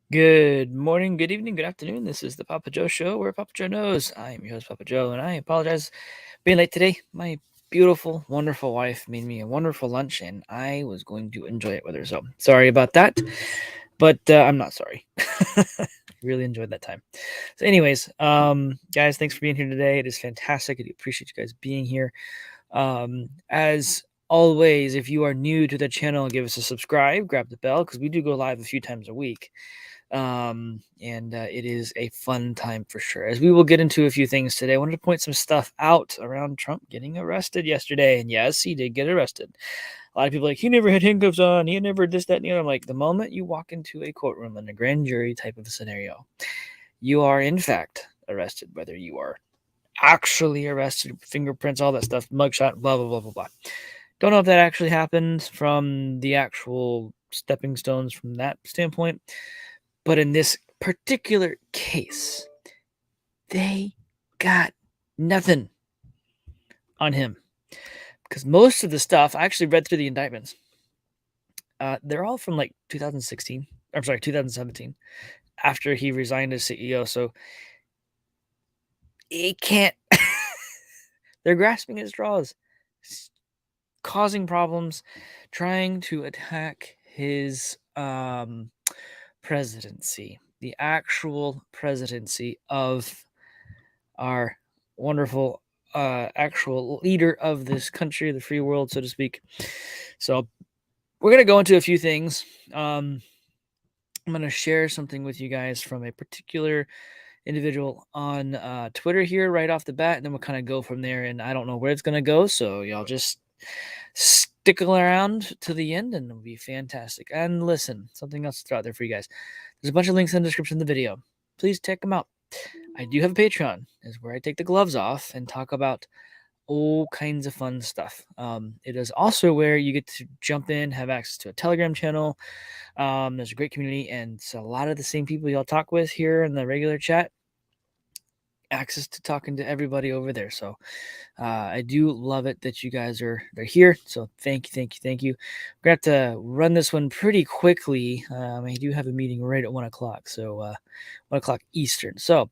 Good morning, good evening, good afternoon. This is the PAPAJO Show, where PAPAJO knows. I am your host, PAPAJO, and I apologize for being late today. My beautiful, wonderful wife made me a wonderful lunch, and I was going to enjoy it with her. So sorry about that, but I'm not sorry. Really enjoyed that time. So, anyways, guys, thanks for being here today. It is fantastic. I do appreciate you guys being here. As always, if you are new to the channel, give us a subscribe, grab the bell, because we do go live a few times a week. And it is a fun time for sure. As we will get into a few things today, I wanted to point some stuff out around Trump getting arrested yesterday. And yes, he did get arrested. A lot of people are like, he never had handcuffs on, he never this, that, and the other. I'm like, the moment you walk into a courtroom in a grand jury type of a scenario, you are in fact arrested, whether you are actually arrested, fingerprints, all that stuff, mugshot, blah, blah, blah, blah, blah. Don't know if that actually happened from the actual stepping stones from that standpoint. But in this particular case, they got nothing on him because most of the stuff I actually read through the indictments. They're all from like 2016. I'm sorry, 2017, after he resigned as CEO. So it can't. They're grasping at straws, causing problems, trying to attack his presidency, the actual presidency of our wonderful actual leader of this country, the free world, so to speak. So we're going to go into a few things. I'm going to share something with you guys from a particular individual on Twitter here right off the bat, and then we'll kind of go from there. And I don't know where it's going to go, so y'all just stick around to the end, and it'll be fantastic. And listen, something else to throw out there for you guys. There's a bunch of links in the description of the video. Please check them out. I do have a Patreon, is where I take the gloves off and talk about all kinds of fun stuff. It is also where you get to jump in, have access to a Telegram channel. There's a great community, and it's a lot of the same people y'all talk with here in the regular chat. Access to talking to everybody over there. So I do love it that you guys are here. So thank you. We're going to have to run this one pretty quickly. I do have a meeting right at 1 o'clock. So 1 o'clock Eastern. So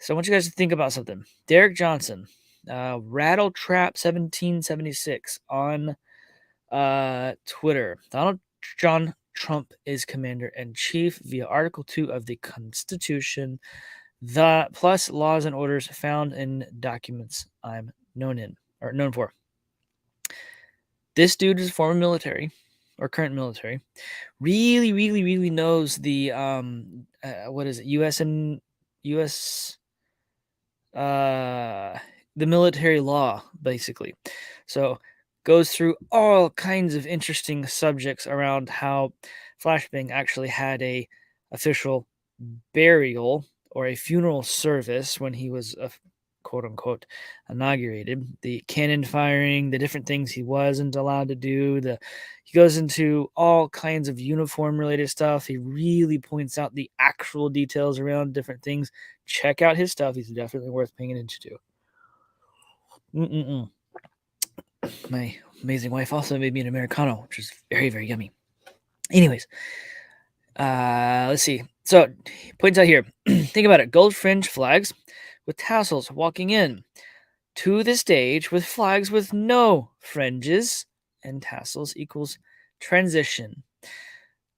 I want you guys to think about something. Derek Johnson, Rattle Trap 1776 on Twitter. Donald John Trump is commander-in-chief via Article 2 of the Constitution, the plus laws and orders found in documents I'm known for. This dude is former military or current military. Really knows the what is it? US the military law, basically. So goes through all kinds of interesting subjects around how Flashbang actually had a official burial or a funeral service when he was quote unquote inaugurated. The cannon firing, the different things he wasn't allowed to do. He goes into all kinds of uniform related stuff. He really points out the actual details around different things. Check out his stuff. He's definitely worth paying attention to. My amazing wife also made me an Americano, which is very yummy. Anyways, let's see. So he points out here, think about it. Gold fringe flags with tassels walking in to the stage with flags with no fringes and tassels equals transition.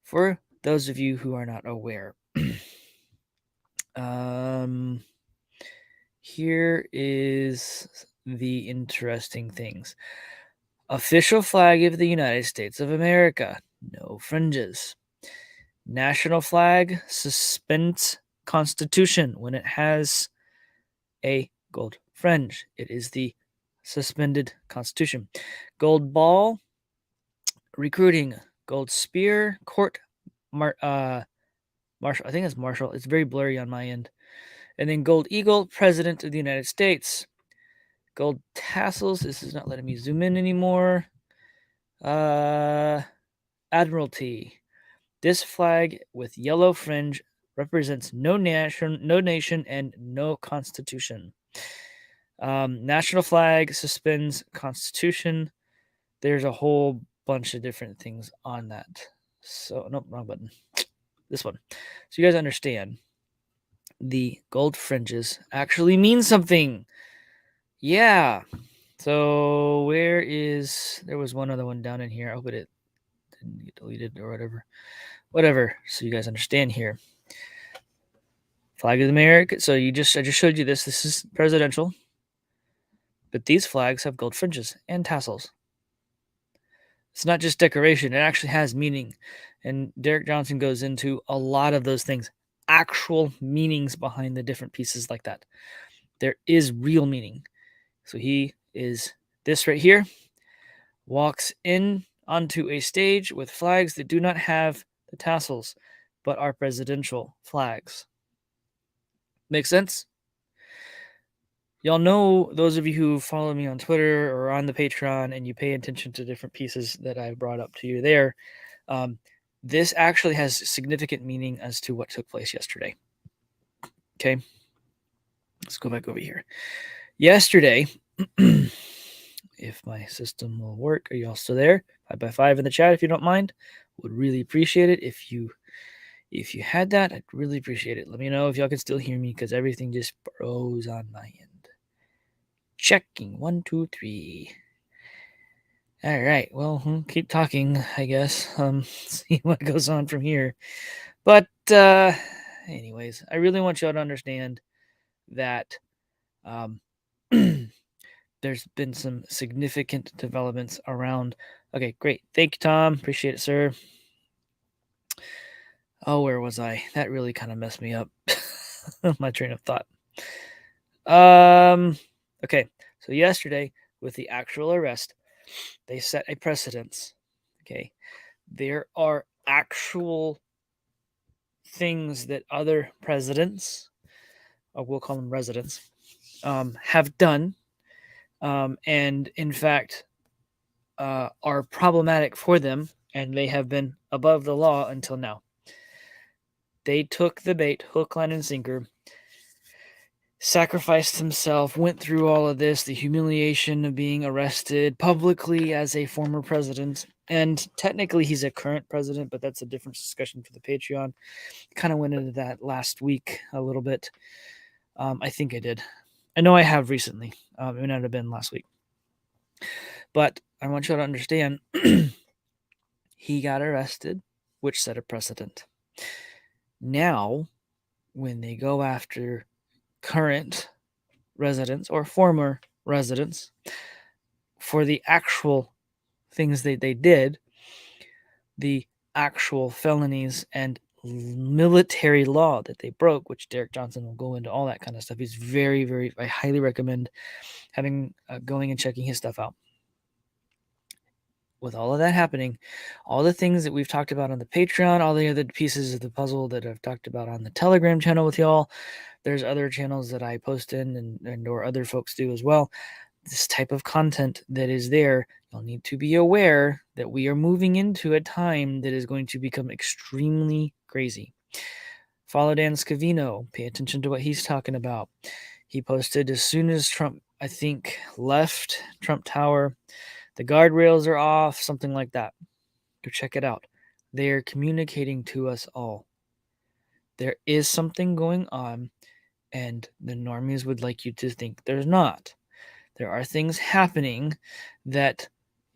For those of you who are not aware, here is the interesting things. Official flag of the United States of America, no fringes. National flag suspends Constitution when it has a gold fringe. It is the suspended Constitution. Gold ball, recruiting. Gold spear, court, marshal. I think it's marshal. It's very blurry on my end. And then gold eagle, president of the United States. Gold tassels. This is not letting me zoom in anymore. Admiralty. This flag with yellow fringe represents no nation, and no constitution. National flag suspends Constitution. There's a whole bunch of different things on that. So, nope, wrong button. This one. So you guys understand the gold fringes actually mean something. Yeah. So there was one other one down in here. I hope it didn't get deleted or whatever. So you guys understand here. Flag of America. So I just showed you this. This is presidential. But these flags have gold fringes and tassels. It's not just decoration. It actually has meaning. And Derek Johnson goes into a lot of those things. Actual meanings behind the different pieces like that. There is real meaning. So he is this right here. Walks in onto a stage with flags that do not have the tassels, but are presidential flags. Make sense? Y'all know, those of you who follow me on Twitter or on the Patreon and you pay attention to different pieces that I've brought up to you there, this actually has significant meaning as to what took place yesterday. Okay? Let's go back over here. Yesterday, if my system will work, are y'all still there? 5x5 in the chat if you don't mind. Would really appreciate it if you had that. I'd really appreciate it. Let me know if y'all can still hear me because everything just froze on my end. Checking 1, 2, 3. All right. Well, we'll keep talking, I guess. See what goes on from here. But anyways, I really want y'all to understand that there's been some significant developments around. Okay, great. Thank you, Tom. Appreciate it, sir. Oh, where was I? That really kind of messed me up. My train of thought. Okay. So yesterday, with the actual arrest, they set a precedence. Okay. There are actual things that other presidents, or we'll call them residents, have done, and in fact are problematic for them, and they have been above the law until now. They took the bait, hook, line, and sinker, sacrificed himself, went through all of this, the humiliation of being arrested publicly as a former president. And technically he's a current president, but that's a different discussion for the Patreon. Kind of went into that last week a little bit. I think I did. I know I have recently. It may not have been last week. But I want you to understand, he got arrested, which set a precedent. Now, when they go after current residents or former residents for the actual things that they did, the actual felonies and military law that they broke, which Derek Johnson will go into all that kind of stuff. He's very, very, I highly recommend going and checking his stuff out. With all of that happening, all the things that we've talked about on the Patreon, all the other pieces of the puzzle that I've talked about on the Telegram channel with y'all, there's other channels that I post in and or other folks do as well. This type of content that is there, you'll need to be aware that we are moving into a time that is going to become extremely crazy. Follow Dan Scavino. Pay attention to what he's talking about. He posted as soon as Trump, I think, left Trump Tower, the guardrails are off, something like that. Go check it out. They are communicating to us all. There is something going on, and the normies would like you to think there's not. There are things happening that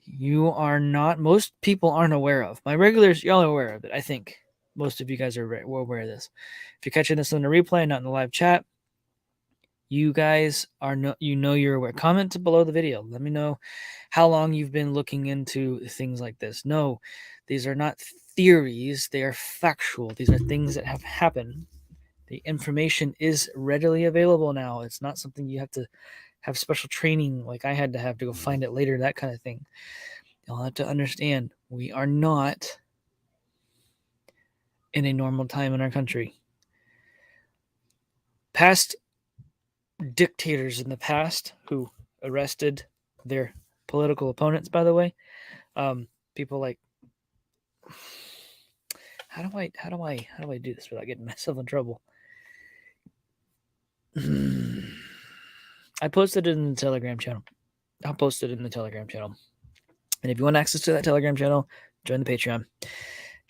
most people aren't aware of. My regulars, y'all are aware of it. I think most of you guys are aware of this. If you're catching this on the replay, not in the live chat, you guys you're aware. Comment below the video. Let me know how long you've been looking into things like this. No, these are not theories. They are factual. These are things that have happened. The information is readily available now. It's not something you have to have special training like I had to have to go find it later, that kind of thing. You'll have to understand, we are not in a normal time in our country. Past dictators in the past who arrested their political opponents, by the way, people like, how do I do this without getting myself in trouble? I posted it in the Telegram channel. I'll post it in the Telegram channel. And if you want access to that Telegram channel, join the Patreon.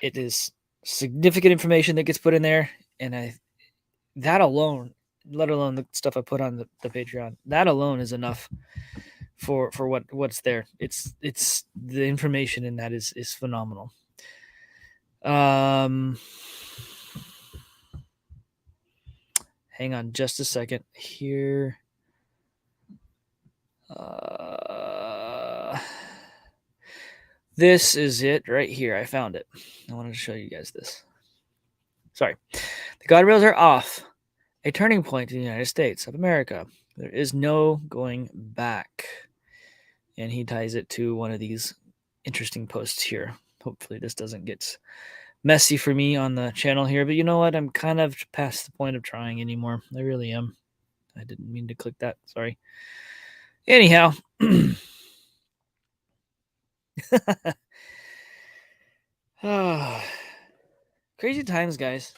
It is significant information that gets put in there, and that alone, let alone the stuff I put on the Patreon, that alone is enough for what's there. It's the information in that is phenomenal. Hang on just a second here. This is it right here. I found it. I wanted to show you guys this. Sorry. The guardrails are off. A turning point in the United States of America. There is no going back. And he ties it to one of these interesting posts here. Hopefully this doesn't get messy for me on the channel here, but you know what? I'm kind of past the point of trying anymore. I really am. I didn't mean to click that. Sorry. Anyhow. Crazy times, guys.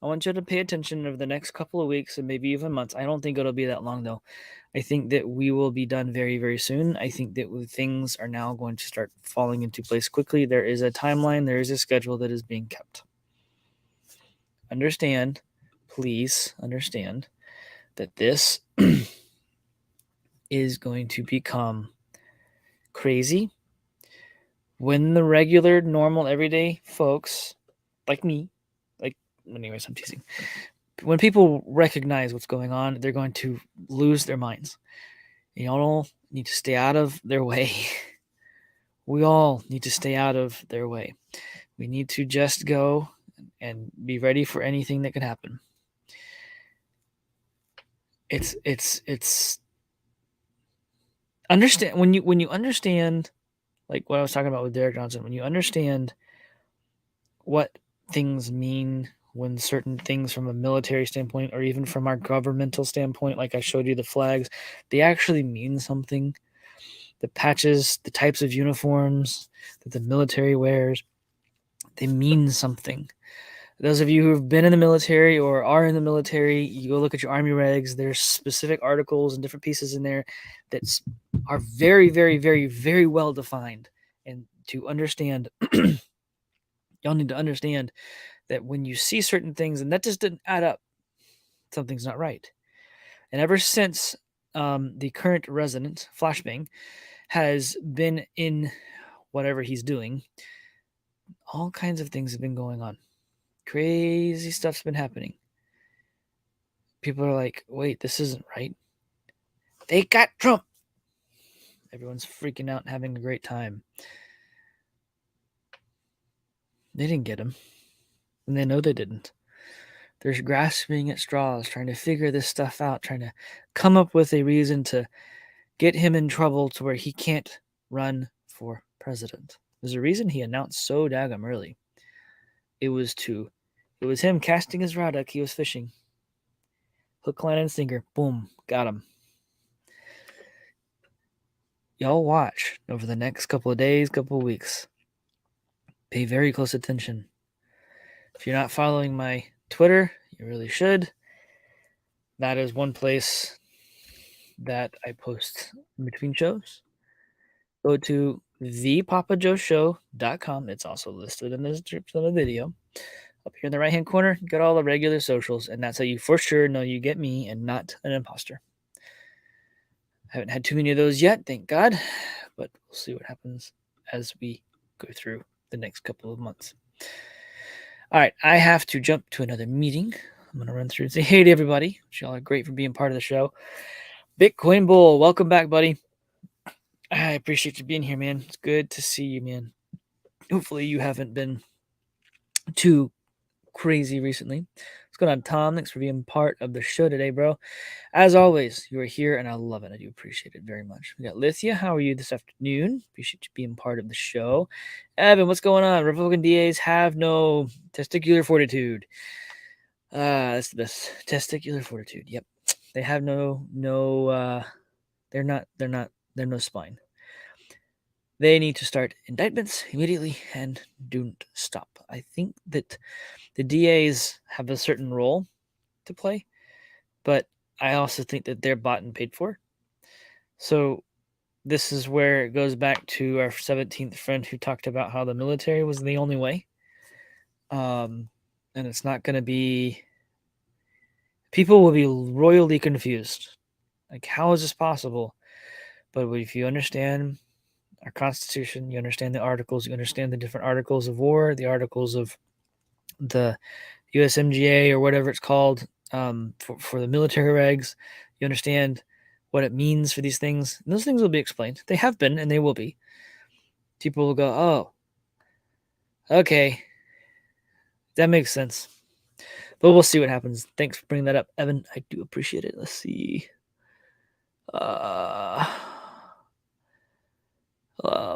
I want you to pay attention over the next couple of weeks and maybe even months. I don't think it'll be that long, though. I think that we will be done very, very soon. I think that things are now going to start falling into place quickly. There is a timeline. There is a schedule that is being kept. Understand, please understand that this is going to become crazy when the regular, normal, everyday folks like me, anyways, I'm teasing. When people recognize what's going on, they're going to lose their minds. You all need to stay out of their way. We all need to stay out of their way. We need to just go and be ready for anything that can happen. It's understand when you understand, like what I was talking about with Derek Johnson, when you understand what things mean, when certain things from a military standpoint or even from our governmental standpoint, like I showed you the flags, they actually mean something. The patches, the types of uniforms that the military wears, they mean something. Those of you who have been in the military or are in the military, you go look at your Army regs, there's specific articles and different pieces in there that are very, very, very, very well defined. And to understand, y'all need to understand that when you see certain things and that just didn't add up, something's not right. And ever since the current resident, Flashbang, has been in whatever he's doing, all kinds of things have been going on. Crazy stuff's been happening. People are like, wait, this isn't right. They got Trump. Everyone's freaking out and having a great time. They didn't get him. And they know they didn't. They're grasping at straws, trying to figure this stuff out, trying to come up with a reason to get him in trouble to where he can't run for president. There's a reason he announced so daggum early. It was him casting his rod like he was fishing. Hook, line, and sinker. Boom. Got him. Y'all watch over the next couple of days, couple of weeks. Pay very close attention. If you're not following my Twitter, you really should. That is one place that I post in between shows. Go to thepapajoshow.com. It's also listed in the description of the video. Up here in the right-hand corner, you got all the regular socials, and that's how you for sure know you get me and not an imposter. I haven't had too many of those yet, thank God, but we'll see what happens as we go through the next couple of months. All right, I have to jump to another meeting. I'm going to run through and say hey to everybody. Y'all are great for being part of the show. Bitcoin Bull, welcome back, buddy. I appreciate you being here, man. It's good to see you, man. Hopefully you haven't been too crazy recently. What's going on, Tom? Thanks for being part of the show today, bro. As always, you are here, and I love it. I do appreciate it very much. We got Lithia. How are you this afternoon? Appreciate you being part of the show. Evan, what's going on? Republican DAs have no testicular fortitude. That's the best. Testicular fortitude. Yep. They have no spine. They need to start indictments immediately and don't stop. I think that the DAs have a certain role to play, but I also think that they're bought and paid for. So this is where it goes back to our 17th friend who talked about how the military was the only way. And it's not going to be, people will be royally confused. Like, how is this possible? But if you understand our Constitution, you understand the articles, you understand the different articles of war, the articles of the USMGA or whatever it's called, for the military regs, you understand what it means for these things. And those things will be explained. They have been, and they will be. People will go, oh, okay, that makes sense. But we'll see what happens. Thanks for bringing that up, Evan. I do appreciate it. Let's see.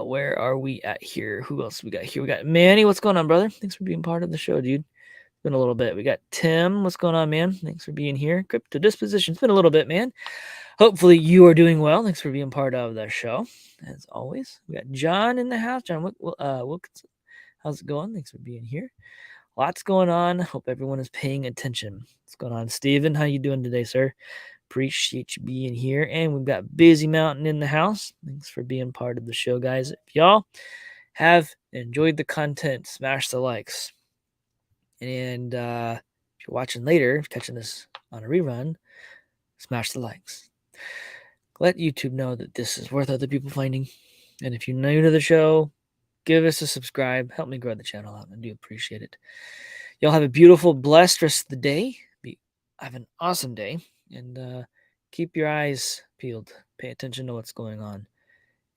Where are we at here? Who else we got here? We got Manny. What's going on, brother? Thanks for being part of the show, dude. It's been a little bit. We got Tim. What's going on, man? Thanks for being here. Crypto Disposition. It's been a little bit, man. Hopefully you are doing well. Thanks for being part of the show, as always. We got John in the house. John Wilkinson. How's it going? Thanks for being here. Lots going on. Hope everyone is paying attention. What's going on, Steven? How you doing today, sir? Appreciate you being here. And we've got Busy Mountain in the house. Thanks for being part of the show, guys. If y'all have enjoyed the content, smash the likes. And if you're watching later, catching this on a rerun, smash the likes. Let YouTube know that this is worth other people finding. And if you're new to the show, give us a subscribe. Help me grow the channel out. I do appreciate it. Y'all have a beautiful, blessed rest of the day. Have an awesome day. And keep your eyes peeled. Pay attention to what's going on.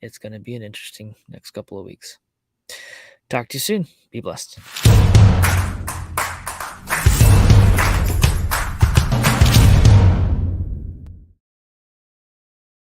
It's going to be an interesting next couple of weeks. Talk to you soon. Be blessed.